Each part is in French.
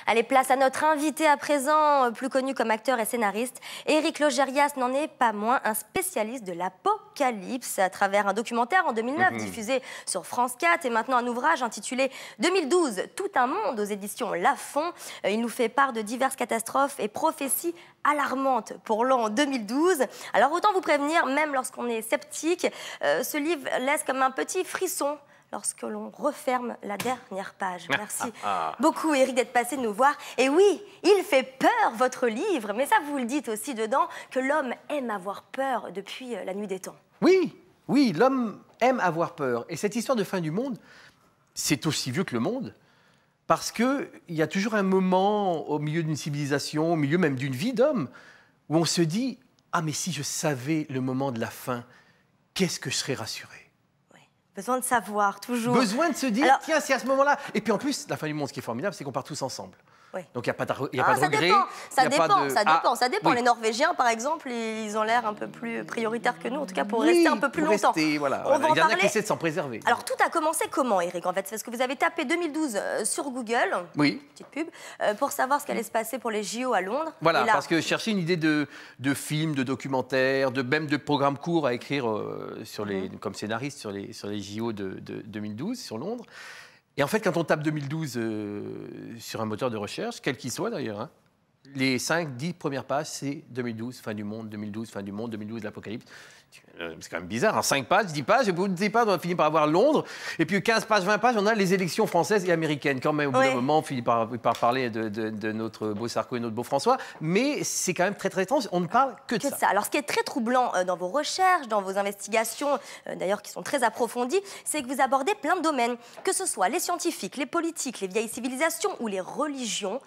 Allez, place à notre invité à présent, plus connu comme acteur et scénariste. Éric Logérias n'en est pas moins un spécialiste de l'apocalypse à travers un documentaire en 2009 diffusé sur France 4 et maintenant un ouvrage intitulé 2012, Tout un monde aux éditions Lafon. Il nous fait part de diverses catastrophes et prophéties alarmantes pour l'an 2012. Alors autant vous prévenir, même lorsqu'on est sceptique, ce livre laisse comme un petit frisson lorsque l'on referme la dernière page. Merci beaucoup, Éric, d'être passé nous voir. Et oui, il fait peur, votre livre, mais ça, vous le dites aussi dedans, que l'homme aime avoir peur depuis la nuit des temps. Oui, oui, l'homme aime avoir peur. Et cette histoire de fin du monde, c'est aussi vieux que le monde, parce qu'il y a toujours un moment au milieu d'une civilisation, au milieu même d'une vie d'homme, où on se dit « Ah, mais si je savais le moment de la fin, qu'est-ce que je serais rassuré ?» Besoin de savoir, toujours. Besoin de se dire, alors, tiens, c'est à ce moment-là. Et puis en plus, la fin du monde, ce qui est formidable, c'est qu'on part tous ensemble. Oui. Donc il n'y a pas de, regret. Ça dépend. Oui. Les Norvégiens, par exemple, ils ont l'air un peu plus prioritaires que nous, en tout cas pour rester un peu plus longtemps. Voilà. Il y en a qui essaient de s'en préserver. Alors tout a commencé comment, Éric, en fait? Parce que vous avez tapé 2012 sur Google, petite pub, pour savoir ce qui allait se passer pour les JO à Londres. Voilà, là, parce que je cherchais une idée de film, de documentaire, même de programme court à écrire comme scénariste sur les JO de 2012 sur Londres. Et en fait, quand on tape 2012 sur un moteur de recherche, quel qu'il soit d'ailleurs, hein, les 5-10 premières pages, c'est 2012, fin du monde, 2012, fin du monde, 2012, l'apocalypse. C'est quand même bizarre, en 5 pages, 10 pages, et vous ne dites pas, on va finir par avoir Londres. Et puis 15 pages, 20 pages, on a les élections françaises et américaines. Quand même, au bout d'un moment, on finit par parler de notre beau Sarko et notre beau François. Mais c'est quand même très, très étrange, on ne parle que de ça. Alors, ce qui est très troublant dans vos recherches, dans vos investigations, d'ailleurs qui sont très approfondies, c'est que vous abordez plein de domaines. Que ce soit les scientifiques, les politiques, les vieilles civilisations ou les religions,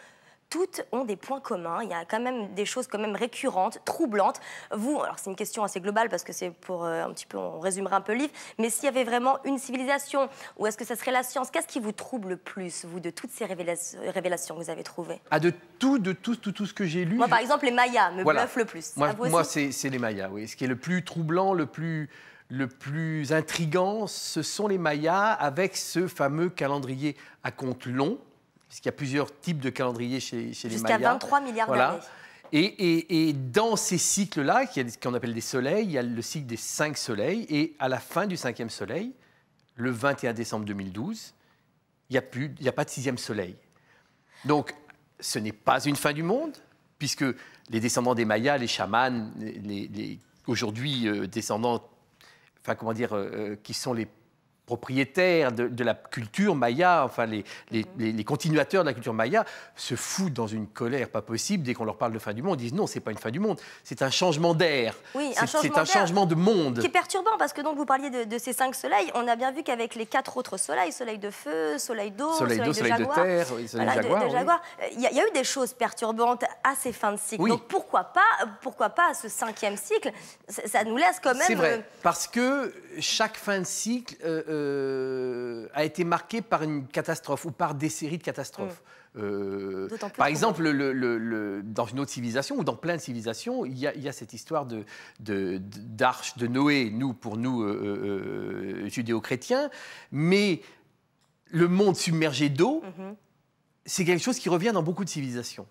toutes ont des points communs. Il y a quand même des choses quand même récurrentes, troublantes. Vous, alors c'est une question assez globale parce que c'est pour un petit peu, on résumerait un peu le livre, mais s'il y avait vraiment une civilisation, ou est-ce que ça serait la science? Qu'est-ce qui vous trouble le plus, vous, de toutes ces révélations que vous avez trouvées? De tout ce que j'ai lu. Moi, par exemple, les Mayas me bluffent le plus. Moi c'est les Mayas, oui. Ce qui est le plus troublant, le plus intriguant, ce sont les Mayas avec ce fameux calendrier à compte long. Puisqu'il y a plusieurs types de calendriers chez les Mayas. Jusqu'à 23 milliards d'années. Et dans ces cycles-là, qu'on appelle des soleils, il y a le cycle des 5 soleils. Et à la fin du 5e soleil, le 21 décembre 2012, il n'y a pas de 6e soleil. Donc, ce n'est pas une fin du monde, puisque les descendants des Mayas, les chamans, aujourd'hui descendants, qui sont les propriétaires de la culture maya, enfin les continuateurs de la culture maya, se foutent dans une colère pas possible dès qu'on leur parle de fin du monde. Ils disent non, c'est pas une fin du monde, c'est un changement d'air, c'est un changement de monde. Qui est perturbant parce que donc vous parliez de ces 5 soleils, on a bien vu qu'avec les 4 autres soleils, soleil de feu, soleil d'eau, soleil de terre, soleil de jaguar, il y a eu des choses perturbantes à ces fins de cycle. Donc pourquoi pas à ce 5e cycle, ça nous laisse quand même... C'est vrai, parce que chaque fin de cycle a été marqué par une catastrophe ou par des séries de catastrophes. Par exemple, dans une autre civilisation ou dans plein de civilisations, il y a cette histoire d'arche de Noé, pour nous judéo-chrétiens, mais le monde submergé d'eau, c'est quelque chose qui revient dans beaucoup de civilisations.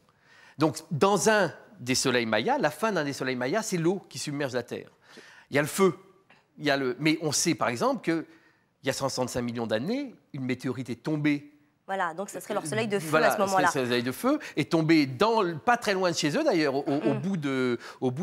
Donc, dans un des soleils mayas, la fin d'un des soleils mayas, c'est l'eau qui submerge la Terre. Il y a le feu, mais on sait par exemple que il y a 165 millions d'années, une météorite est tombée. Voilà, donc ça serait leur soleil de feu à ce moment-là. Le soleil de feu est tombé pas très loin de chez eux d'ailleurs, au bout de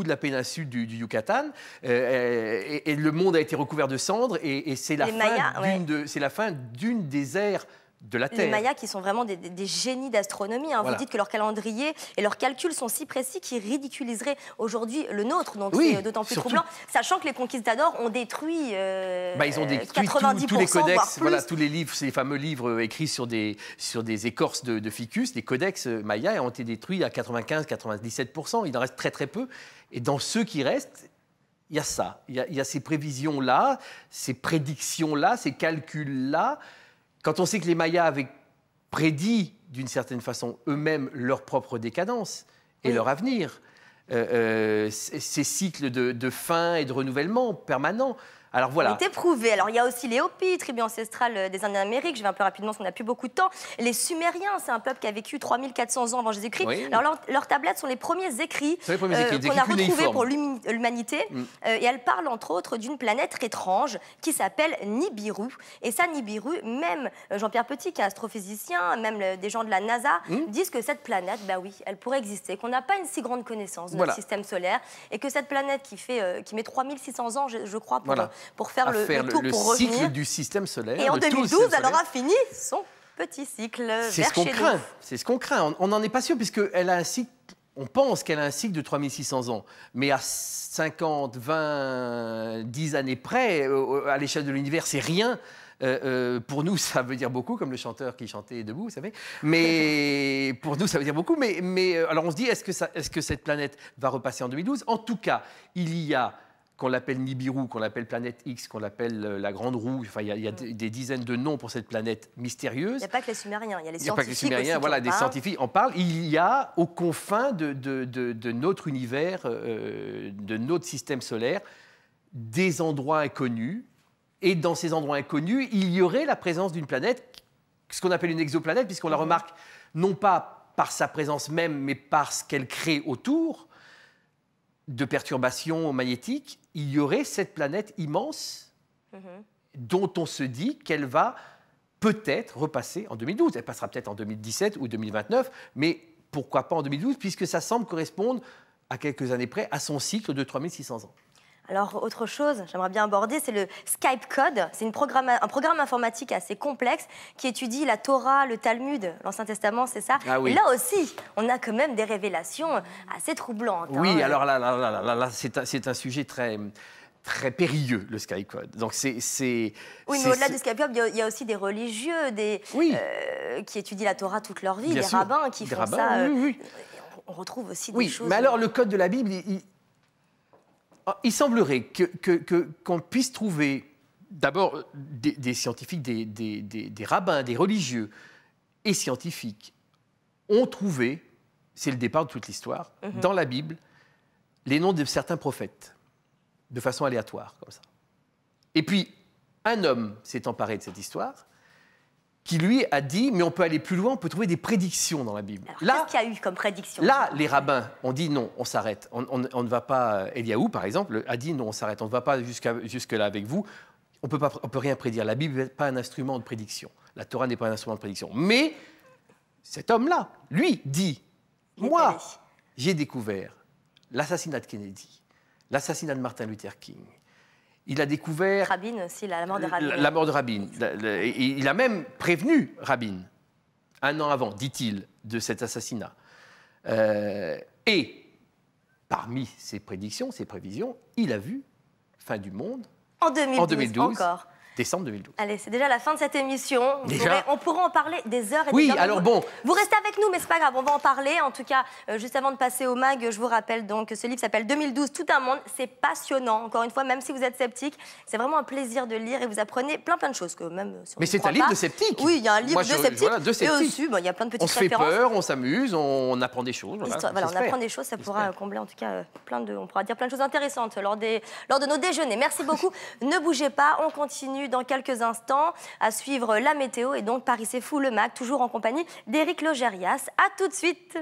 la péninsule du Yucatan, et le monde a été recouvert de cendres, et c'est la fin d'une des ères de la Terre. Les Mayas qui sont vraiment des génies d'astronomie. Hein. Vous dites que leur calendrier et leurs calculs sont si précis qu'ils ridiculiseraient aujourd'hui le nôtre. Donc c'est d'autant plus troublant. Sachant que les conquistadors ont détruit, ils ont détruit 90%, tous les codex, voire tous les livres, ces fameux livres écrits sur des écorces de ficus. Les codex mayas ont été détruits à 95-97%. Il en reste très très peu. Et dans ceux qui restent, il y a ça. Il y a ces prévisions-là, ces prédictions-là, ces calculs-là. Quand on sait que les Mayas avaient prédit, d'une certaine façon, eux-mêmes leur propre décadence et leur avenir, ces cycles de fin et de renouvellement permanents, Alors voilà. On est éprouvé. Alors il y a aussi les Hopis, tribu ancestrale des Indiens d'Amérique. Je vais un peu rapidement parce qu'on n'a plus beaucoup de temps. Les Sumériens, c'est un peuple qui a vécu 3400 ans avant Jésus-Christ. Oui. Alors leurs tablettes sont les premiers écrits qu'on a retrouvés pour l'humanité. Et elles parlent entre autres d'une planète étrange qui s'appelle Nibiru. Et ça, Nibiru, même Jean-Pierre Petit, qui est astrophysicien, même des gens de la NASA, disent que cette planète, bah oui, elle pourrait exister, qu'on n'a pas une si grande connaissance de notre système solaire et que cette planète qui met 3600 ans, je crois, pour faire le tour, pour revenir. Cycle du système solaire. Et en 2012, elle aura fini son petit cycle vers chez nous. C'est ce qu'on craint. On n'en est pas sûr, puisqu'elle a un cycle. On pense qu'elle a un cycle de 3600 ans, mais à 50, 20, 10 années près, à l'échelle de l'univers, c'est rien. Pour nous, ça veut dire beaucoup, comme le chanteur qui chantait debout, vous savez. Mais pour nous, ça veut dire beaucoup. Mais alors on se dit, est-ce que cette planète va repasser en 2012 ? En tout cas, il y a, qu'on l'appelle Nibiru, qu'on l'appelle planète X, qu'on l'appelle la Grande Roue. Enfin, il y a des dizaines de noms pour cette planète mystérieuse. Il n'y a pas que les Sumériens, il y a les scientifiques. Il n'y a pas que les Sumériens, voilà, des scientifiques en parlent. Il y a aux confins de notre univers, de notre système solaire, des endroits inconnus. Et dans ces endroits inconnus, il y aurait la présence d'une planète, ce qu'on appelle une exoplanète, puisqu'on la remarque non pas par sa présence même, mais par ce qu'elle crée autour de perturbations magnétiques. Il y aurait cette planète immense dont on se dit qu'elle va peut-être repasser en 2012. Elle passera peut-être en 2017 ou 2029, mais pourquoi pas en 2012, puisque ça semble correspondre à quelques années près à son cycle de 3600 ans. Alors, autre chose, j'aimerais bien aborder, c'est le Skype Code. C'est un programme informatique assez complexe qui étudie la Torah, le Talmud, l'Ancien Testament, c'est ça. Ah oui. Et là aussi, on a quand même des révélations assez troublantes. Oui, alors là c'est un sujet très périlleux, le Skype Code. Donc oui, mais au-delà du Skype Code, il y a aussi des religieux qui étudient la Torah toute leur vie, rabbins qui font ça. Oui. On retrouve aussi des choses... Mais alors, le Code de la Bible, il semblerait qu'on puisse trouver d'abord des scientifiques, des rabbins, des religieux et scientifiques ont trouvé, c'est le départ de toute l'histoire, dans la Bible, les noms de certains prophètes, de façon aléatoire, comme ça. Et puis, un homme s'est emparé de cette histoire, qui lui a dit, mais on peut aller plus loin, on peut trouver des prédictions dans la Bible. Qu'est-ce qu'il y a eu comme prédiction ? Là, les rabbins ont dit non, on s'arrête. On ne va pas. Eliaou, par exemple, a dit non, on s'arrête. On ne va pas jusque-là avec vous. On peut rien prédire. La Bible n'est pas un instrument de prédiction. La Torah n'est pas un instrument de prédiction. Mais cet homme-là, lui, dit moi, j'ai découvert l'assassinat de Kennedy, l'assassinat de Martin Luther King. Il a découvert... Rabin aussi, la mort de Rabin. La mort de Rabin. Il a même prévenu Rabin, un an avant, dit-il, de cet assassinat. Et parmi ses prédictions, ses prévisions, il a vu fin du monde en 2012 encore. Décembre 2012. Allez, c'est déjà la fin de cette émission. On pourra en parler des heures et des heures. Oui, alors bon... Vous restez avec nous, mais c'est pas grave, on va en parler. En tout cas, juste avant de passer au mag, je vous rappelle donc que ce livre s'appelle 2012, Tout un monde. C'est passionnant, encore une fois, même si vous êtes sceptique. C'est vraiment un plaisir de lire et vous apprenez plein de choses. Mais c'est un livre de sceptique. Oui, il y a un livre de sceptique. Voilà, de sceptique. Et aussi, il y a plein de petites références. On se fait peur, on s'amuse, on apprend des choses. Voilà, on apprend des choses, ça pourra combler en tout cas on pourra dire plein de choses intéressantes lors de nos déjeuners. Merci beaucoup. Ne bougez pas, on continue dans quelques instants à suivre la météo et donc Paris c'est fou, le MAG, toujours en compagnie d'Éric Logérias. À tout de suite.